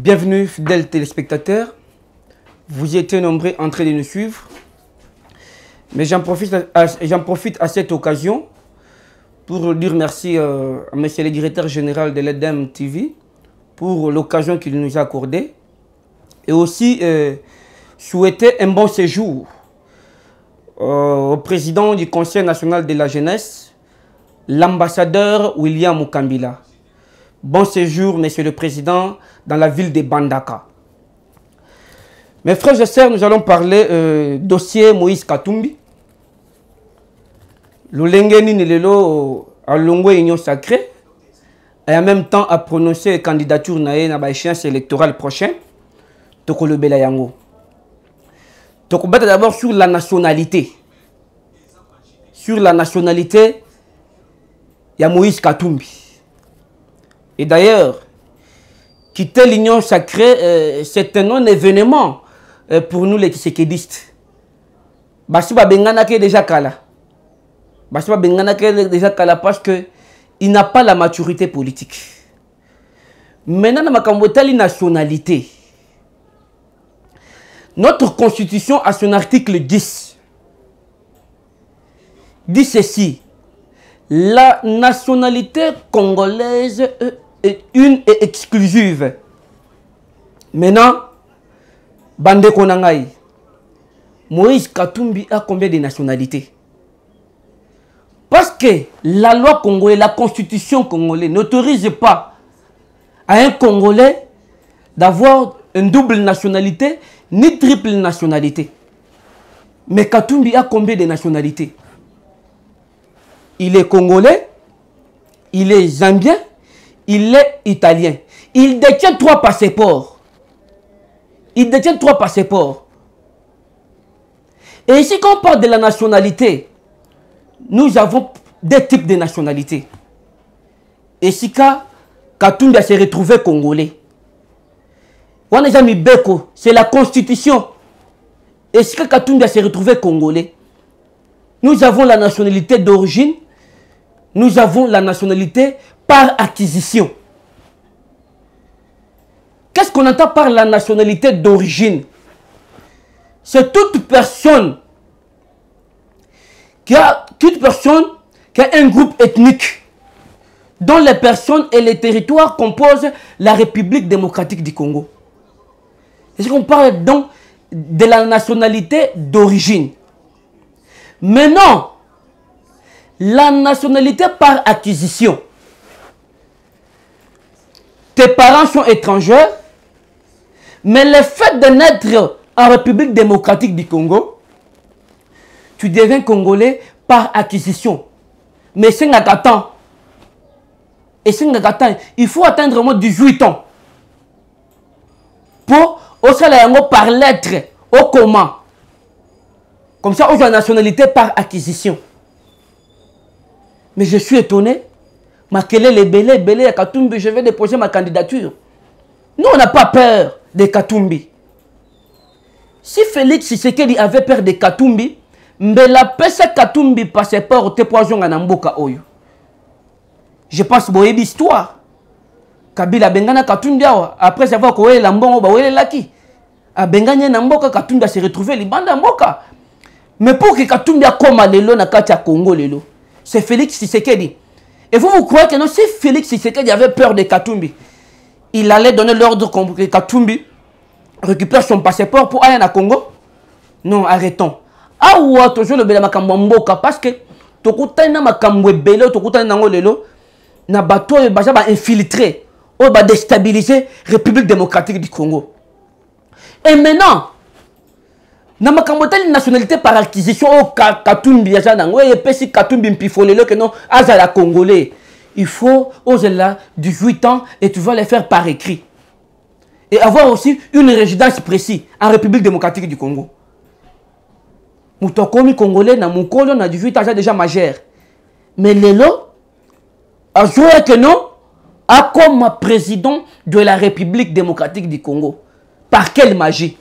Bienvenue fidèles téléspectateurs, vous étiez nombreux en train de nous suivre, mais j'en profite à cette occasion pour dire merci à monsieur le directeur général de l'EDEM TV pour l'occasion qu'il nous a accordée et aussi souhaiter un bon séjour au président du Conseil national de la jeunesse, l'ambassadeur William Mukambila. Bon séjour, monsieur le président, dans la ville de Bandaka. Mes frères et sœurs, nous allons parler dossier Moïse Katumbi. L'Olengeni Nilelo a longue union sacrée et en même temps a prononcé la candidature na l'échéance électorale prochaine. Toko le Bela Yango. Toko bata d'abord sur la nationalité. Sur la nationalité, il y a Moïse Katumbi. Et d'ailleurs, quitter l'union sacrée, c'est un non-événement pour nous les Tshisekidistes. Basiba Bengana qui déjà kala. Basiba Bengana qui déjà kala parce qu'il n'a pas la maturité politique. Maintenant, dans ma nationalité, notre constitution à son article 10 dit ceci: la nationalité congolaise est une et exclusive. Maintenant, Bande Konangaï, Moïse Katumbi a combien de nationalités? Parce que la loi congolaise, la constitution congolaise n'autorise pas à un Congolais d'avoir une double nationalité ni triple nationalité. Mais Katumbi a combien de nationalités? Il est congolais, il est zambien, il est italien. Il détient 3 passeports. Il détient 3 passeports. Et ici, quand on parle de la nationalité, nous avons 2 types de nationalités. Et si Katumbi s'est retrouvé congolais, on a mis Beko, c'est la constitution. Et si Katumbi s'est retrouvé congolais, nous avons la nationalité d'origine, nous avons la nationalité par acquisition. Qu'est-ce qu'on entend par la nationalité d'origine? C'est toute personne qui a un groupe ethnique dont les personnes et les territoires composent la République démocratique du Congo. Est-ce qu'on parle donc de la nationalité d'origine? Maintenant, la nationalité par acquisition. Tes parents sont étrangers, mais le fait de naître en République démocratique du Congo, tu deviens congolais par acquisition. Mais c'est un temps. Et c'est un temps. Il faut atteindre au moins 18 ans pour au salaire par lettre, au commun. Comme ça, on a la nationalité par acquisition. Mais je suis étonné. Makele les belé à Katumbi, je vais déposer ma candidature. Nous, on n'a pas peur de Katumbi. Si Félix Tshisekedi avait peur de Katumbi, Mbela pesa Katumbi passeport te poison à Namboka Oyo. Je pense que c'est une histoire. Kabila Bengana Katumbi, après avoir couru l'ambon, baoué laki. A Bengana Namboka Katumbi s'est retrouvé Libanda Mboka. Mais pour que Katumbi a comme lelo na katia Congo lelo, c'est Félix Tshisekedi. Et vous croyez que non, si Félix Tshisekedi avait peur de Katumbi, il allait donner l'ordre que Katumbi récupère son passeport pour aller au Congo? Non, arrêtons. Ah ouais, toujours le bel makambo mboka parce que tokutana makambo belo tokutana nango lelo na bato e baza ba infiltrer ou ba déstabiliser République démocratique du Congo. Et maintenant, na makambo telle nationalité par acquisition au Katumbi ya nango et pesi Katumbi mpifolelo que non azala congolais. Il faut oser là 18 ans et tu vas les faire par écrit. Et avoir aussi une résidence précise en République démocratique du Congo. Moutokomi congolais na mukolo na 18 ans déjà majeur. Mais lelo a joué que non a comme président de la République démocratique du Congo. Par quelle magie?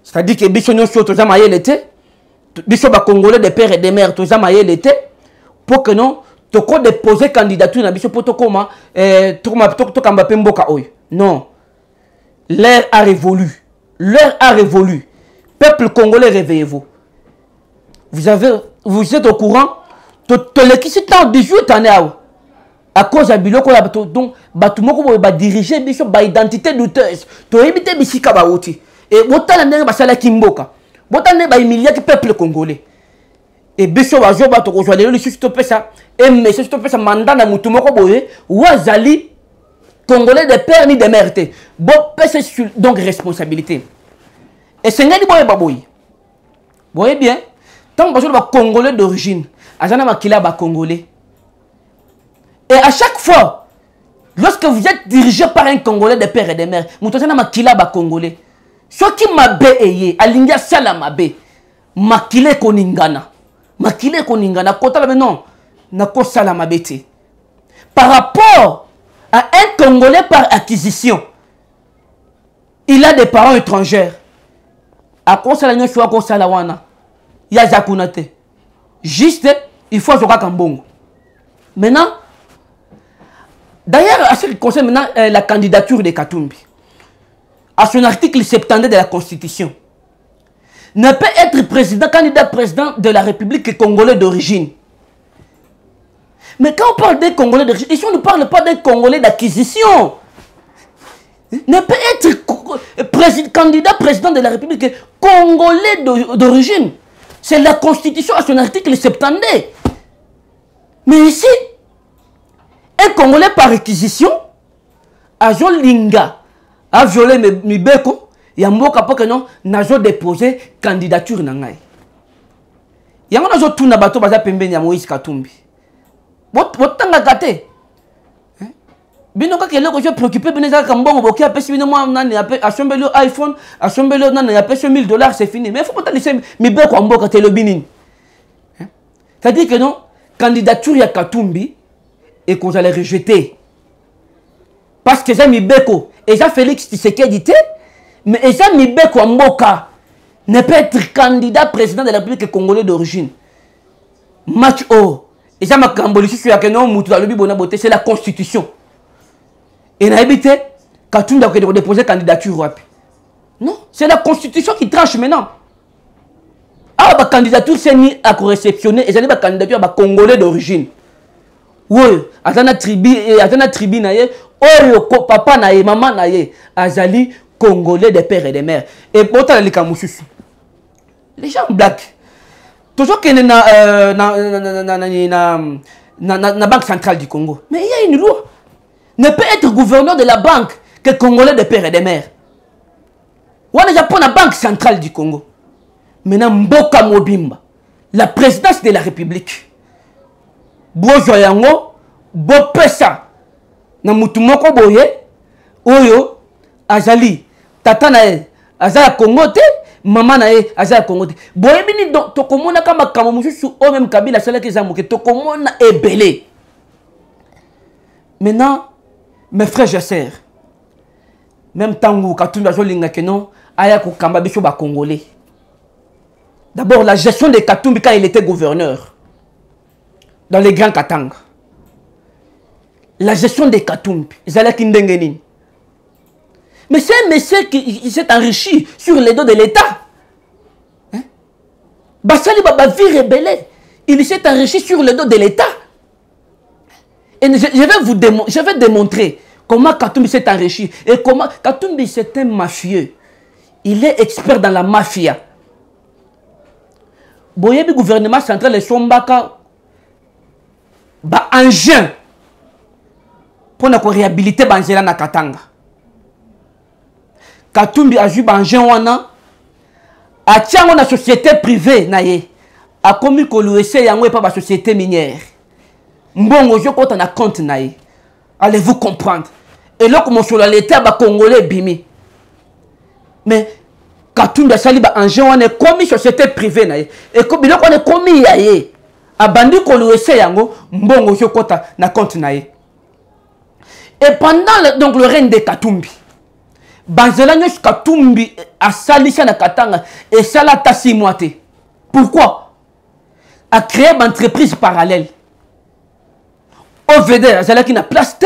C'est-à-dire que biso nyonso toza mayele te, biso ba congolais de père et de mère toza mayele te pour que non toko déposer candidature na biso pour tokoma tokamba pe mboka oyo. Non. L'heure a révolu. L'heure a révolu. Peuple congolais, réveillez-vous. Vous êtes au courant? Tout l'équipe tant 18 années à cause de biloko la donc batumoko ba diriger biso ba identité douteuse. To éviter bisika ba oti. Et botala ndenge basala kimboka. Botala ba humilier le peuple congolais. Et biso ba zo ba to ko joindre le surtout pesa et monsieur surtout pesa mandat na mutumoko boye wazali congolais de père ni de mère te. Bon pesa donc responsabilité. Et c'est ngani boye baboyi. Voyez bien, tant que ba congolais d'origine, azana makila ba congolais. Et à chaque fois, lorsque vous êtes dirigé par un Congolais de père et de mère, vous avez makila ba Congolais. Ce qui m'a béé, alinga sala mabe, makile koningana, makile koningana, kota la non, nako sala mabete. Par rapport à un Congolais par acquisition, il a des parents étrangers. À quoi ça la soit quoi ça la wana, ya zakunate. Juste, il faut jouer kambongo. Maintenant. D'ailleurs, à ce qui concerne maintenant la candidature de Katumbi, à son article 70 de la Constitution, ne peut être candidat président de la République congolais d'origine. Mais quand on parle d'un Congolais d'origine, ici on ne parle pas d'un Congolais d'acquisition. Ne peut être candidat président de la République congolais d'origine. C'est la Constitution à son article 70. Mais ici, un Congolais par réquisition, a Linga, a violé Mibeko, et a mboka pour que non, n'a déposé candidature nangai. Yango n'a tout nabato baza pembe ya Moïse Katumbi. Botanga gâté. Bino ka kele ko je préoccupé beneza kambongo boki a pesi bino moi nani a sombelo iPhone, a sombelo nani a pesi $1000 c'est fini. Mais il faut pas laisser Mibeko en mboka tele binini. C'est-à-dire que non, candidature ya Katumbi et qu'on allait rejeter. Parce que j'ai mis Beko et j'ai Félix Tshisekedi, mais j'ai mis Beko Mboka ne peut être candidat président de la République congolaise d'origine. Match O. Et j'ai ma cambolici sur la c'est la Constitution. Et n'a évité Katumbi a déposé candidature. Non, c'est la Constitution qui tranche maintenant. Ah, la candidature c'est mis à réceptionner et j'ai ma candidature à congolais d'origine. Oui, azana tribu naye, oyo papa naye, maman naye, azali congolais de père et de mère. Et pourtant les kamususu. Les gens blaguent. Toujours qu'il y a na banque centrale du Congo. Mais il y a une loi. Ne peut être gouverneur de la banque que congolais de père et de mère. On a déjà la banque centrale du Congo. Maintenant Mboka Mobimba, la présidence de la République. Bojo yango bopesa na mutu moko boye oyo azali tata na ye azala Congo te mama na ye azala Congo te boye bini to komona kama kama mususu o même Kabila sala ke zamuke to komona ebele. Maintenant mes frères et sœurs, même tangu Katumbi azolinga ke non aya ko kamba biso ba congolais. D'abord la gestion de Katumbi quand il était gouverneur dans les grands Katanga. La gestion des Katumbi, mais c'est un monsieur qui s'est enrichi sur les dos de l'État. Basali Baba vie rebelle, il s'est enrichi sur le dos de l'État. Et je vais démontrer comment Katumbi s'est enrichi. Et comment Katumbi c'est un mafieux. Il est expert dans la mafia. Boyebi gouvernement central et Sombaka ba engin pour na ko réhabiliter banzela na Katanga. Katumbi a joué engin wana a tiango na société privée na ye a commis ko louer yango et pas ba société minière. Mbongo je kota na compte na ye. Allez-vous comprendre? Et là comme sur l'état ba congolais bimi. Mais Katumbi a sali ba engin wana commis société privée na ye et ko biloko on est commis ya ye. Abandi koluese yango mbongo yokota na compte na ye. Et pendant donc le règne de Katumbi, banzela nyos Katumbi a salisa na Katanga et sala tasi moite. Pourquoi? A créé une entreprise parallèle. OVD azala qui na place te,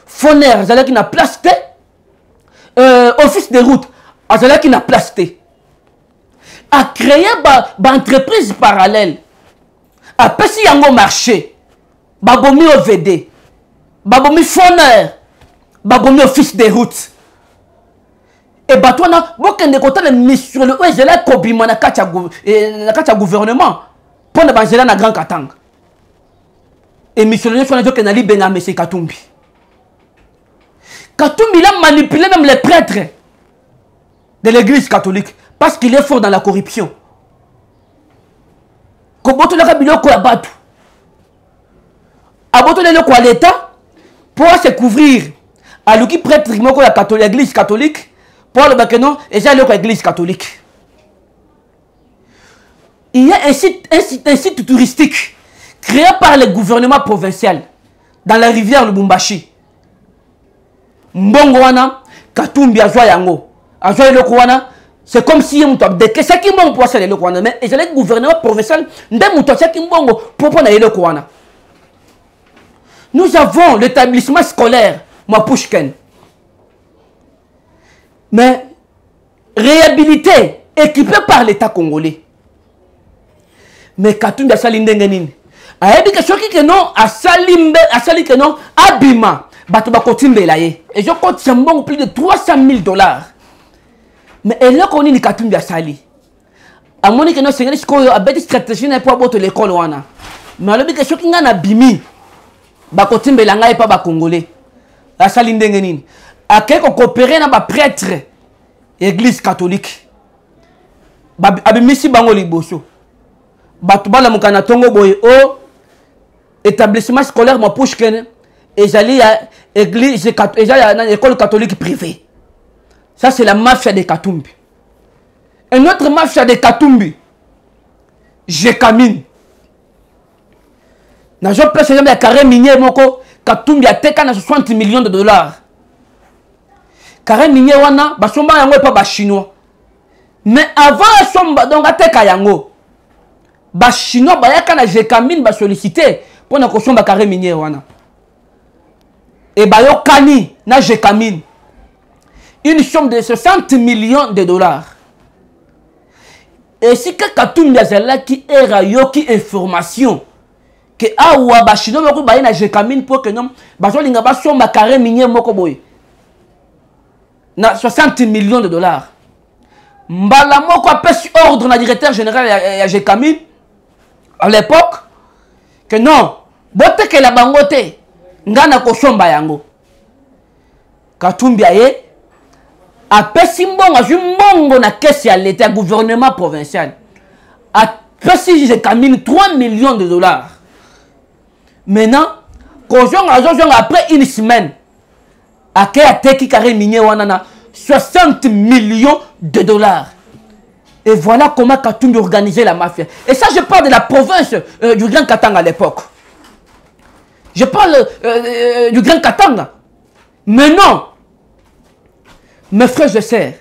Foner azala qui na place te, office de route azala qui na place té a créé ba entreprise parallèle a pesi yango marché babomi OVD babomi fonneur babomi office de route et batona bokende kotala mission le ezela kobima na kacha gouvernement pour na banzela na Grand Katanga et mission le fona joke na libenga monsieur Katumbi il a manipulé même les prêtres de l'église catholique parce qu'il est fort dans la corruption. Koboto la biloko ya batu. Aboto le ko l'état pour se couvrir à l'ouki prêtre moko la catholique l'église catholique pour le bakeno et ça l'église catholique. Il y a un site touristique créé par le gouvernement provincial dans la rivière Lubumbashi. Mbongo wana Katumbi azwa yango azwa eloko wana c'est comme si muto abdeke saki mbongo pour ça eloko wana mais le gouvernement provincial nde muto saki mbongo pour na eloko wana. Nous avons l'établissement scolaire Mapushken mais réhabilité équipé par l'État congolais mais Katumbi asali ndenge nini ayebi ke soki ke non asali ke non abima bato bakotimbela ye et je compte mbongo plus de $300,000 mais eloko nini Katumbi asali amoni ke no sengeli sikoyo abeti stratégie na pour boto l'école wana mais alobi ke soki nga na bimi bakotimbela ngai pa ba congolais asali ndenge nini akeko coopérer na ba prêtre église catholique abimisi bango liboso bato bala mukana tongo boye o établissement scolaire Mapushken et j'allais à l'église, à l'école catholique privée. Ça, c'est la mafia de Katumbi. Une autre mafia de Katumbi, Jekamine. Dans le place de carré minier, Katumbi a teka na $60 millions. Carré minier, wana, basomba yango pas chinois. Mais avant, somba donc a teka yango. Chinois, bayaka na Jekamine ba sollicité pour na kosomba carré minier, wana. Et bayo kani na Jekamine une somme de $60 millions. Et si Katumbi azala qui era yoki information que awa ba chino moko baye na Jekamine pour que non bazo linga ba somba carré minier moko boy na $60 millions. Mbala moko apesi ordre na directeur général ya Jekamine à l'époque que non bote que la bangote ngana kosomba yango Katumbi aye apesi mbongo azwi mbongo na kesi ya l'état gouvernement provincial apesi Jekamine $3 millions. Maintenant après une semaine ake ateki carré minier wana na $60 millions. Et voilà comment Katumbi organisait la mafia. Et ça je parle de la province du Grand Katanga à l'époque. Je parle du Grand Katanga. Mais non. Mes frères et sœurs.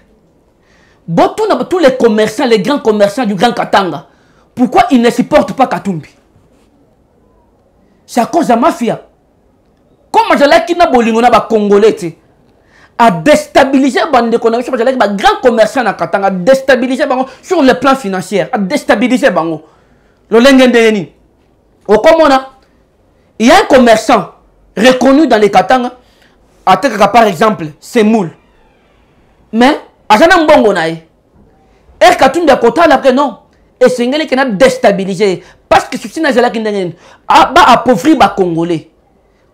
Tous les commerçants, les grands commerçants du Grand Katanga, pourquoi ils ne supportent pas Katumbi? C'est à cause de la mafia. Comme je na bolingo na ba Congolais, à déstabiliser les grands commerçants na Katanga, à déstabiliser sur le plan financier, à déstabiliser bango. Le lengendeni. Au comment il y a un commerçant reconnu dans les Katanga, par exemple, c'est Moule. Mais, Azana Mbongo nae. Et Katumbi a côté là que non. Et c'est un qui a déstabilisé. Parce que ceci n'a jamais été appauvri les Congolais.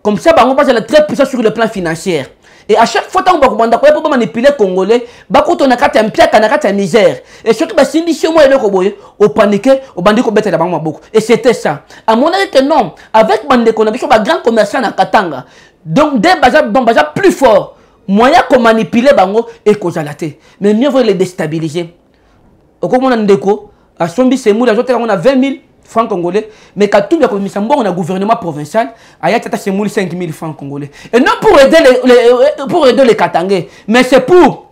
Comme ça, on va être très puissant sur le plan financier. Et à chaque fois, on va manipuler les Congolais, on va faire un misère. Et ce qui va s'initier, moi, au paniqué, au bandit qu'on bête beaucoup. Et c'était ça. À mon avis, que non, avec bandit qu'on a vu sur un grand commerçant à Katanga, donc des bazars plus forts, moyen qu'on manipule bango et qu'on a laté. Mais mieux vaut les déstabiliser. Au comme on a un déco, à Sombi, c'est mou, on a 20 000 francs congolais, mais quand tout le monde on a gouvernement provincial, il y a 5 000 francs congolais. Et non pour aider les Katangais, mais c'est pour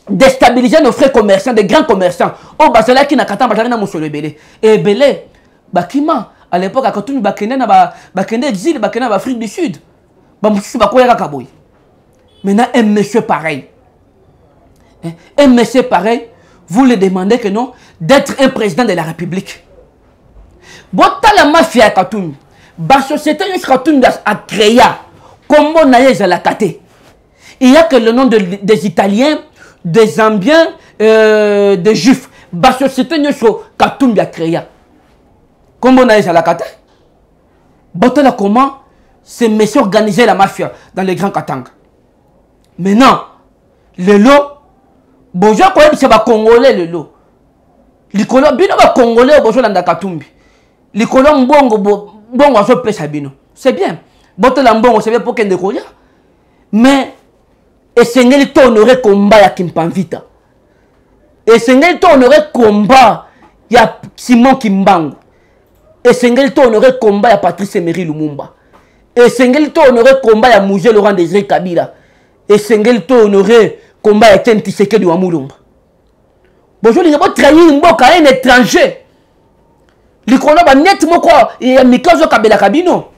déstabiliser nos frères commerçants, des grands commerçants. Oh, Basala qui n'a qu'à t'en na Moussole Belé. Et Belé, Bakima, à l'époque, quand tout le monde exil, Bakena, Afrique du Sud. Maintenant, un monsieur pareil. Un monsieur pareil, vous lui demandez que non, d'être un président de la République. Bon, la mafia à Katumbi, la société Katumbi a créé, comme on a la Kate. Il n'y a que le nom des Italiens, des Zambiens, des Juifs. La société Katumbi a créé. Comme on a la Kate. Bon, comment ces messieurs organisaient la mafia dans les grands Katanga. Maintenant, le lot, bonjour, c'est les Congolais, le lot. Les Congolais, bonjour, dans Katumbi. Les Congolais, bonjour, c'est bien. Bonjour, c'est bien pour qu'il y ait des mais, et c'est un honoré combat à Kimpanvita. Et c'est un honoré combat à Simon Kimbangu. Et c'est un honoré combat à Patrice Emery Lumumba. Et c'est un honoré combat à Mouzé Laurent Désiré Kabila. Et c'est un honoré combat à Etienne Tshisekedi wa Mulumba. Bonjour, il y a trahir un étranger. Il y a nettement quoi. Il y a Mikazo Kabila Kabino.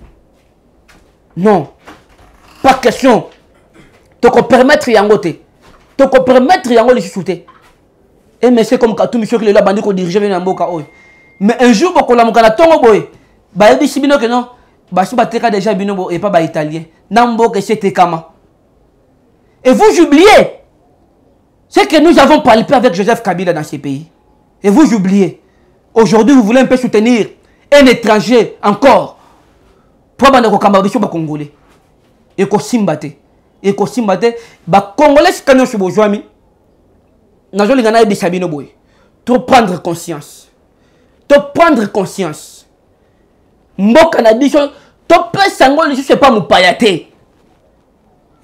Non. Pas question. Tu peux permettre Yangote. Tu peux permettre Yangote de chuter. Et mais c'est comme Katumbi qui est là, bandit qui dirige vers Mboka. Mais un jour, quand on a tongo boy, bah il dit que non, bah si bateka déjà bino et pas bah italien. Nambo que c'était kama. Et vous oubliez, c'est que nous avons palpé avec Joseph Kabila dans ces pays. Et vous oubliez, aujourd'hui vous voulez un peu soutenir un étranger encore pour bande ko kamba biso ba congolais. Et ko simbate, ba congolais kanyo sur bojwami. Nazo lingana e bisabino boy. Pour prendre conscience. De prendre conscience. Mboka na biso, to pesango les c'est pas mupayate.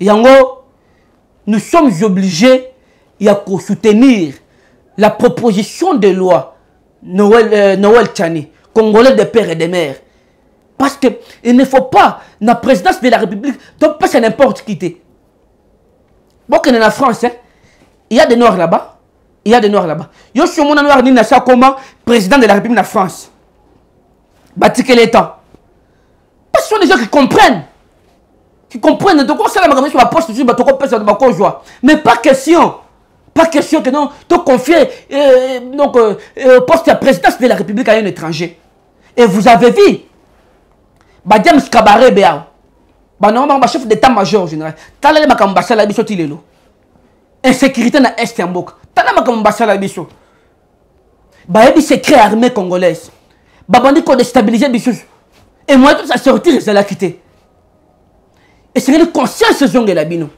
Yango, nous sommes obligés de soutenir la proposition de loi Noël Tchani, Congolais de père et de mère. Parce que il ne faut pas, la présidence de la République, de passer n'importe qui. Bon, que dans la France, il y a des Noirs là-bas. Il y a des Noirs là-bas. Yo suis mon noir ni nasa comment président de la République de France. Batiquer l'État. Parce que ce sont des gens qui comprennent. Qui comprennent. Donc on sait la magamie sur la poste sur bateau pèse de bako joie. Mais pas question. Pas question que non. Tu confies donc poste de présidence de la République à un étranger. Et vous avez vu. James Kabaré Béa. Normalement chef d'état-major général. Talale makambasa la biso tilelo. Insécurité na est en Mboka. Tana comme Bassala Bisso. Baébi secret armée congolaise. Babandi ko déstabiliser Bisso. Et moi tout ça sortir c'est la quitter. Et c'est une conscience zonge la bino.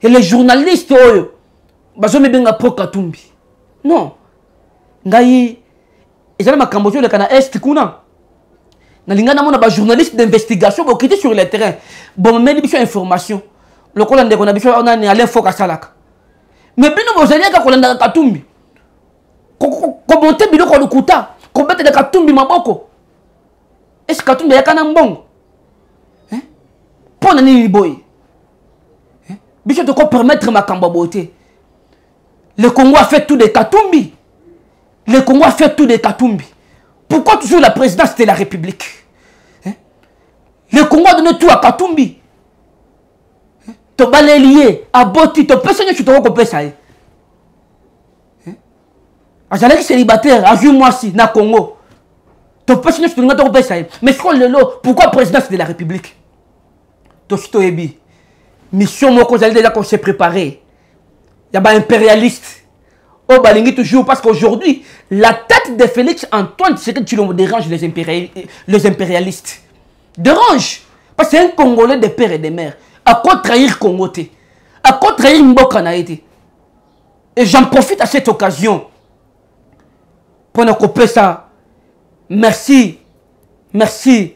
Et les journalistes oyo bazome benga pro Katumbi. Non. Ngai ezala makambo zo le kana est kuna. Na lingana mona ba journaliste d'investigation ba quitter sur le terrain. Bon meli biso information. Le colonel de kona biso on a ni aller foka salaka. Mais bino bozania ka kolanda Katumbi. Ko monter bino ko lukuta, ko bete de Katumbi maboko. Est-ce Katumbi yakana mbongo? Hein? Pona ni boy. Hein? Biso to ko permettre makamba beauté. Le Congo a fait tout de Katumbi. Le Congo a fait tout de Katumbi. Pourquoi toujours la présidence de la République? Hein? Le Congo a donné tout à Katumbi. Tu vas les lier à Boti, tu peux saigner sur ton copé ça. J'allais célibataire, à moi si, na Congo. Tu peux saigner sur ton copé ça. Mais je crois le lot, pourquoi présidence de la République? Toshito Ebi. Mission moi qu'on allait déjà qu'on s'est préparé. Il y a des impérialistes. Oh balingi toujours parce qu'aujourd'hui, la tête de Félix Antoine, c'est que tu le déranges les impérialistes. Dérange. Parce que c'est un Congolais de père et de mère. À quoi trahir Congo? À quoi trahir Mboka na été? Et j'en profite à cette occasion pour nous couper ça. Merci. Merci.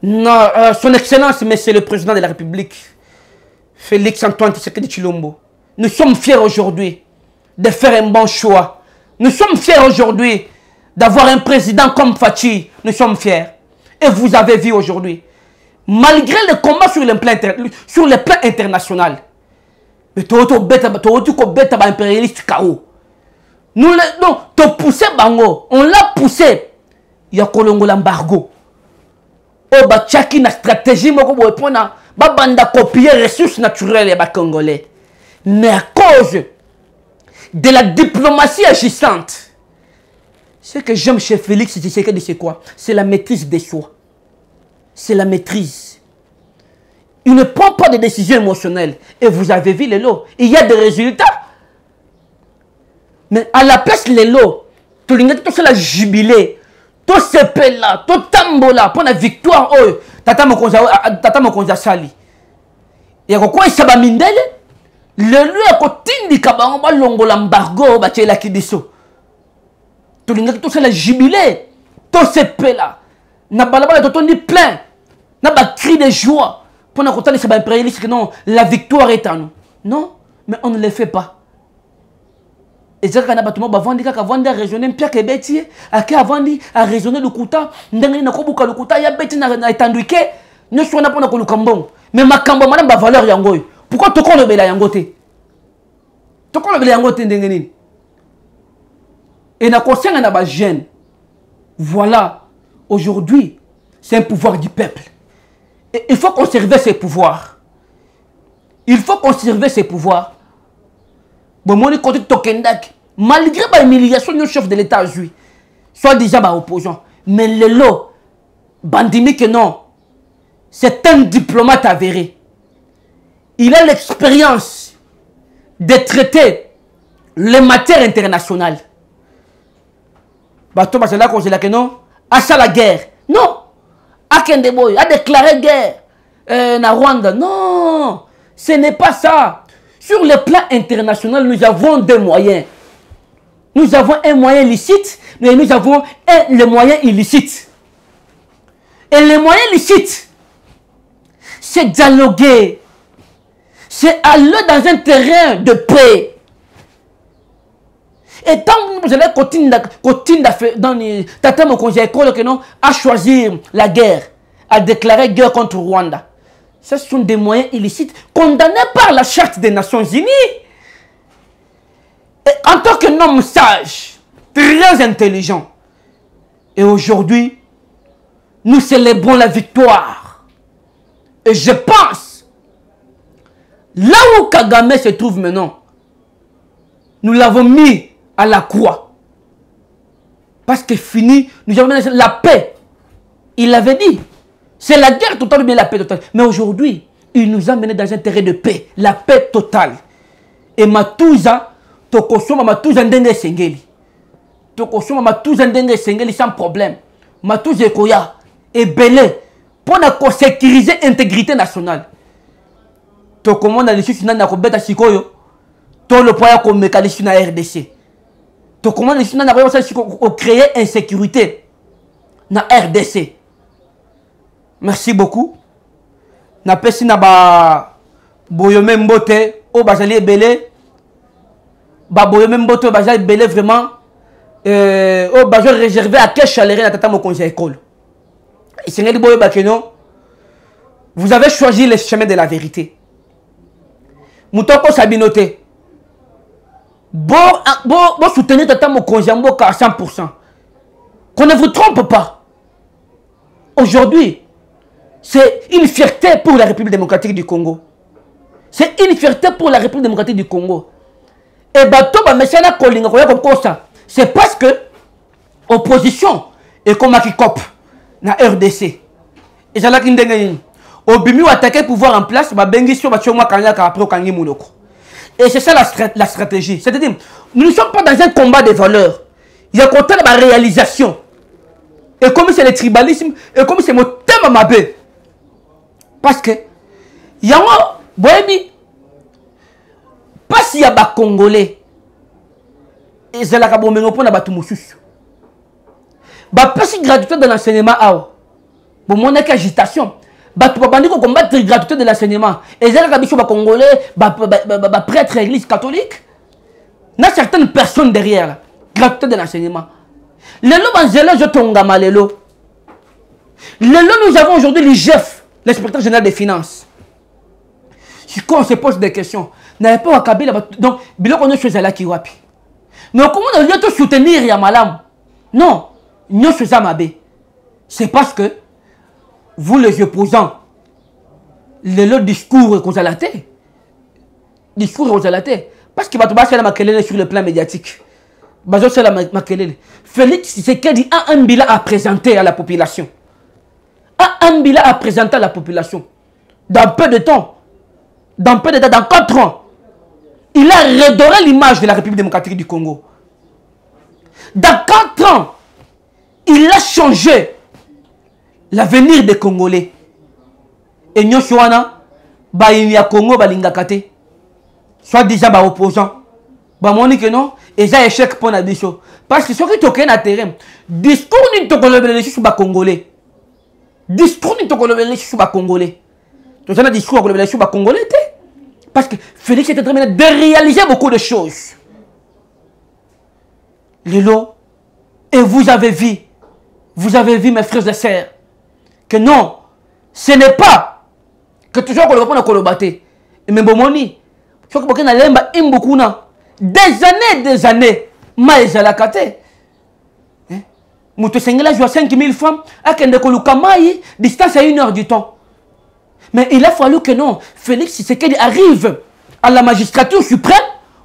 Son Excellence, Monsieur le Président de la République, Félix Antoine Tshisekedi Tshilombo. Nous sommes fiers aujourd'hui de faire un bon choix. Nous sommes fiers aujourd'hui d'avoir un président comme Fachi. Nous sommes fiers. Et vous avez vu aujourd'hui. Malgré le combat sur le plan international, mais tu as impérialiste KO. Nous tu poussé Bango, on l'a poussé. Il y a Kolongo l'embargo. Oh bah tchaki na stratégie moko bo epona ba banda copier ressources naturelles ya ba congolais. Mais à cause de la diplomatie agissante, ce que j'aime chez Félix Tshisekedi, c'est quoi? C'est la maîtrise des choix. C'est la maîtrise. Il ne prend pas de décisions émotionnelles. Et vous avez vu les lots. Il y a des résultats. Mais à la place les lots, tout le monde la jubilé, tout ce là, tout tambola pour la victoire. Oh, tata mokonza sali. Et quoi il s'aba mindele? Le lieu à côté du cabanon, longo l'embargo, bah tu es là qui dit ça. Tout le monde la jubilé, tout ce là. N'a pas la tout dit plein. N'a pas cri de joie. Pour nous conter c'est impérialiste que non, la victoire est à nous. Non, mais on ne le fait pas. Et c'est quand on a battu mon bavandi quand avant de raisonner pire que bêtise, à qui avant à raisonner le kuta, ndenge na kobuka le kuta ya bêtise na étendu que ne soit na pona ko le kambon. Mais ma kambo madame ba valeur yango. Pourquoi to ko le bela yango te? To ko le bela yango te ndenge nini? Et na conscience na ba jeune. Voilà, aujourd'hui, c'est un pouvoir du peuple. Et il faut conserver ses pouvoirs. Il faut conserver ses pouvoirs. Malgré l'humiliation du chef de l'État, soit déjà opposant. Mais le lot, bandimi que non, c'est un diplomate avéré. Il a l'expérience de traiter les matières internationales. Bato Basala qu'on la que non, à ça la guerre. Non. A Kendeboy a déclaré guerre na Rwanda. Non, ce n'est pas ça. Sur le plan international, nous avons des moyens. Nous avons un moyen licite, mais nous avons le moyen illicite. Et le moyen licite, c'est dialoguer. C'est aller dans un terrain de paix. Et tant que vous allez continuer dans Tata Mokonzi à choisir la guerre, à déclarer guerre contre Rwanda. Ce sont des moyens illicites condamnés par la Charte des Nations Unies. Et en tant qu'un homme sage, très intelligent, et aujourd'hui, nous célébrons la victoire. Et je pense, là où Kagame se trouve maintenant, nous l'avons mis à la croix. Parce que fini, nous avons la paix. Il l'avait dit. C'est la guerre totale ou bien la paix totale. Mais aujourd'hui, il nous a menés dans un terrain de paix. La paix totale. Et Matouza, Tokosoma Matouza Ndenge Sengeli. Tokosoma Matouza Ndenge Sengeli sans problème. Matouza Ekoya et Belé. Pour nous sécuriser l'intégrité nationale. Tokomona l'issue finale n'a pas de Sikoyo. Tout le point qu'on mécanisme na RDC. Tokomona l'issue n'a pas de créer insécurité na RDC. Merci beaucoup. Na pesi na ba boyome mbote o bazali belé. Ba boyome mbote o bazali belé vraiment o bazali réservé à quel chaleur na tata mokonzi école. Et c'est ngeli boyo bakeno. Vous avez choisi le chemin de la vérité. Moutoko sabinote. Bon soutenir tata mokonzi mboka à 100%. Qu'on ne vous trompe pas. Aujourd'hui, c'est une fierté pour la République démocratique du Congo. C'est une fierté pour la République démocratique du Congo. Et bato ba mesana kolinga comme ça. C'est parce que opposition est comme un cop na RDC. Et ça là qui ndenge obimi ou attaquer pouvoir en place ba bengi sur ba choma kanyaka après kangi munoko. Et c'est ça la stratégie. C'est-à-dire nous ne sommes pas dans un combat de valeurs. Il y a côté de la réalisation. Et comme c'est le tribalisme et comme c'est mon thème mabé. Parce que, yango, boyebi, pas si y a des Congolais, et c'est la kabomeno pour na batu mususu. Pas si gratuité de l'enseignement, bon, mon agitation. Batu babandi ko combattre gratuité de l'enseignement. Et c'est la kabicho ba Congolais, ba prêtre église catholique. N'a certaines personnes derrière, gratuité de l'enseignement. Le lot banzela je tongama le lot. Le lot nous avons aujourd'hui les chefs. L'inspecteur général des finances. Si on se pose des questions, n'avez pas à Kabila. Donc, biloko on est chez là qui wapi. Mais comment on doit te soutenir Yamalam? Non, nous sommes Zamabé. C'est parce que vous les opposants, le discours qu'on a la tête. discours aux alatés. Parce qu'il va tomber sur le plan médiatique. Félix Tshisekedi a un bilan à présenter à la population. Un bilan à présenter à la population. Dans peu de temps, dans 4 ans, il a redoré l'image de la République démocratique du Congo. Dans 4 ans, il a changé l'avenir des Congolais. Et nous sommes il y a Congo, balingakate. Soit disant opposant. Moni que non, et ça échec pour la bicho. Parce que ce qui est na terrain, discours ni to kolobele sur ba Congolais. Discours ni to kolobele sur ba Congolais. Donc ça discours kolobele sur ba Congolais. Parce que Félix est en train de réaliser beaucoup de choses. Lilo, et vous avez vu mes frères et sœurs, que non, ce n'est pas que toujours qu'on va colobater. Mais bon, je crois que na lemba imbukuna des années, maïzalakate. Moutou Sengela joue à 5000 francs, à Kende Kolukamai, distance à 1 heure du temps. Mais il a fallu que non, Félix Tshisekedi arrive à la magistrature suprême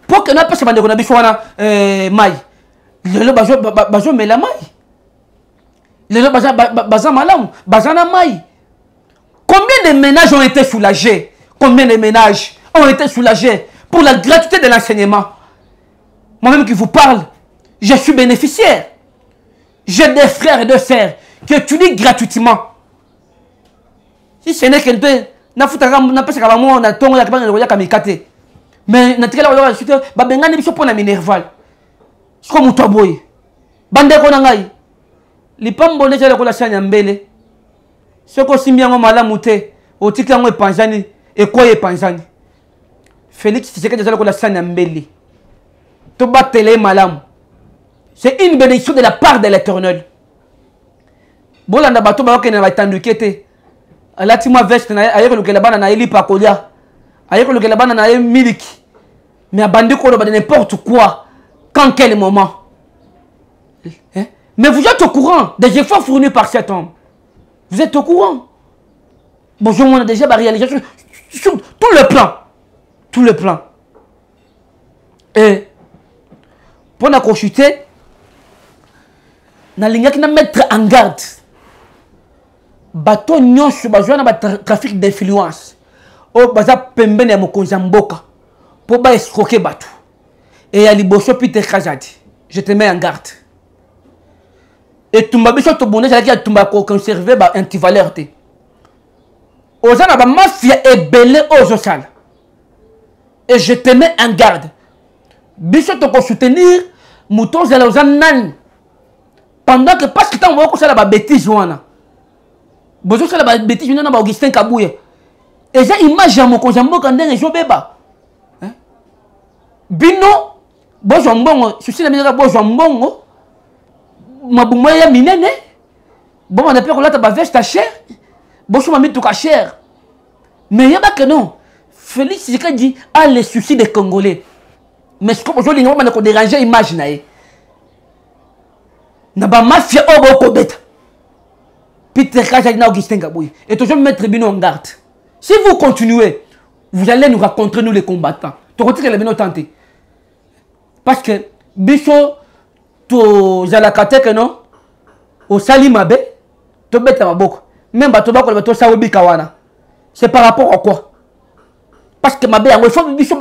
pour que nous puissions faire des maï. Le bazo mais la maï. Le bazo malam, bazana maï. Combien de ménages ont été soulagés? Combien de ménages ont été soulagés pour la gratuité de l'enseignement? Moi-même qui vous parle, je suis bénéficiaire. J'ai des frères et des sœurs qui étudient gratuitement. Si ce n'est qu'un peu, n'a pas ça on a ton la campagne kamikate. Mais na tikala wala suite ba bengani biso pona minerval. Siko muto boy. Bande ko na ngai. Lipambo ne jala ko la sanya mbele. Soko simbiango malamu te, otika ngo epanzani e ko epanzani. Félix Tshisekedi jala ko la sanya mbele. To batele malamu. C'est une bénédiction de la part de l'Éternel. Bolanda bato ba okena ba tandukete. Alati moi veste na ayeko lokela bana na eli pakolia. Ayeko lokela bana na miliki. Mais abandi ko de n'importe quoi. Quand quel moment. Hein? Mais vous êtes au courant des efforts fournis par cet homme. Vous êtes au courant. Bonjour, on a déjà réalisé sur tout le plan. Tout le plan. Et pour la consulter, na linga qui na mettre en garde. Bato nyonso bazwa na trafic d'influence. O baza pembene ya mokonzi mboka. Po ba escroquer bato. Et ya liboso Peter Kazadi. Je te mets en garde. Et tumba biso to bonne jaki tumba ko conserver ba antivaleur te. Ozana ba mafia ebele ozosala. Et je te mets en garde. Biso to ko soutenir mouton zala ozan pendant que parce que tant on va ba bêtise wana. Bozo sala ba bêtise wana ba Augustin Kabouya. Et j'ai image ya mokonzi mboka ndenge jobeba. Hein? Bino bozo mbongo, souci na bino bozo mbongo. Mabumwa ya minene. Bon on appelle la ba veste cher. Bozo mami tout cher. Mais yaba que non. Félix Tshisekedi a les soucis des Congolais. Mais ce que bozo lingo ba ko déranger image na ye. Na ba mafia obo ko beta. Peter Kazadi na Augustin Kabouya. Et toujours mettre bino en garde. Si vous continuez, vous allez nous raconter, nous les combattants. Tu retires les bino tentés. Parce que, biso, to zalakate que non, au salimabe, to beta maboko. Même bato bako bato sawebi kawana. C'est par rapport à quoi? Parce que mabe, il faut biso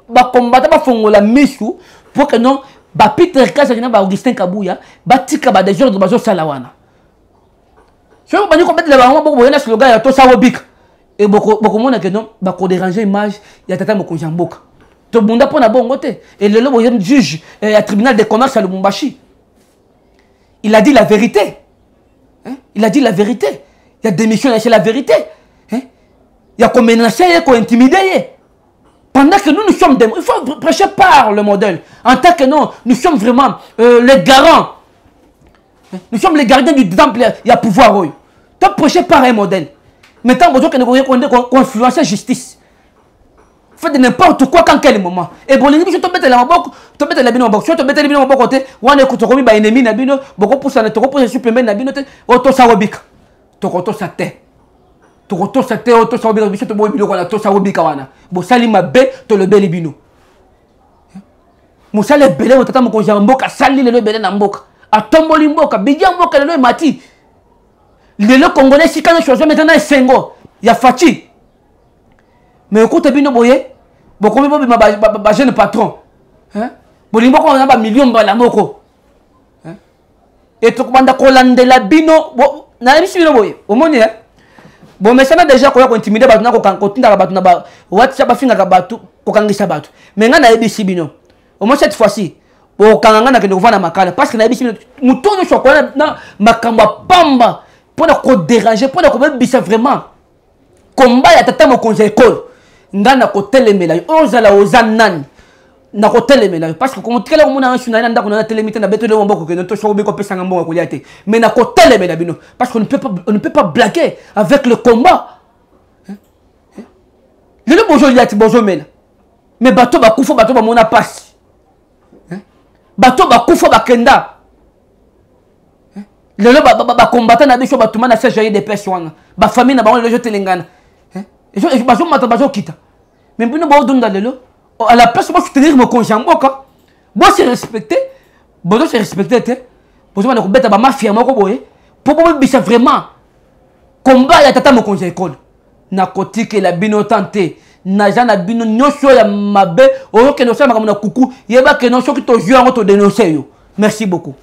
ba combattre ba fongola misu pour que non, ba Peter Kazadi na ba Augustin Kabouya, ba tika ba des ordres bazo salawana. Si vous avez combattre les ballons, vous avez un slogan, il y a tout ça au bic. Et beaucoup de monde qui non, bah qu'on dérange l'image, il y a tata mo konjamboka. Tout le monde a pas na bon côté. Et le lobo juge à tribunal de commerce à Lubumbashi. Il a dit la vérité. Hein? Il a dit la vérité. Il y a des missions, c'est la vérité. Hein? Il y a qu'on menacer, qu'on intimider. Pendant que nous sommes des... Il faut prêcher par le modèle. En tant que non, nous sommes vraiment les garants. Nous sommes les gardiens du temple, il y a pouvoir. Tu as prêché par un modèle. Maintenant, vous avez influencer la justice. Faites n'importe quoi quand quel moment. Et bon, les gens qui mettent la maboc, tu mets la bino box, tu mets la bino box côté, ou on écoute comme ba ennemi na bino, beaucoup pour ça ne te repose supplément na bino, auto sa wabik. To koto sa te. tokotosa te otosa obika biso toboyi biloko na tosa obika wana bosali mabe tolobeli bino mosala ebele otata mokonzi ya mboka asali lelo ebele na mboka atomboli mboka bidia mboka lelo emati lelo congolais esika no choisi maintenant esengo ya faci mais okuta bino boye bokomi bobima bajeune patron bolingi bokona bamilio mbala moko etokobanda kolandela bino nayebisi bino boye omoni bomesana déjà koya kointimide bato na kotindaka bato na whatsapp bafingaka bato kokangisa bato mais nga nayebisi bino au moins cette fois-ci okanga na kende kovanda makala parce que nayebisi bino moto nyonso akoya na makambo ya pamba mpona kodéranger mpona kobebisa vraiment komba ya tata mokonzi ya ekole nga na kotelemela yo ozala oza nani na kotelemela yo parce que komotikela komona nsu na ndako na telemi te na betole mboko ke noto shoko biko pesa ngambonga kolia te mais na kotelemela bino parce qu'on ne peut pas blaguer avec le combat lelo bozo liati bozo mela mais bato bakufa bato bamona pasi bato bakufa bakenda lelo bakombata na biso batuma na CGI de pêche wana bafamille na bango lelo jotelengana bazomata bazokita mais bino baodonda lelo à la place de soutenir mon conjoint mboka moi c'est respecté bozo c'est respecté te bozo bana ko beta ba mafia moko boye pour bisa vraiment combat ya tata mon conjoint école na kotike la bino tante na jana bino nyosho ya mabe oyo ke no sala makamuna kuku yeba ke no soki to jouer ngo to dénoncer yo merci beaucoup.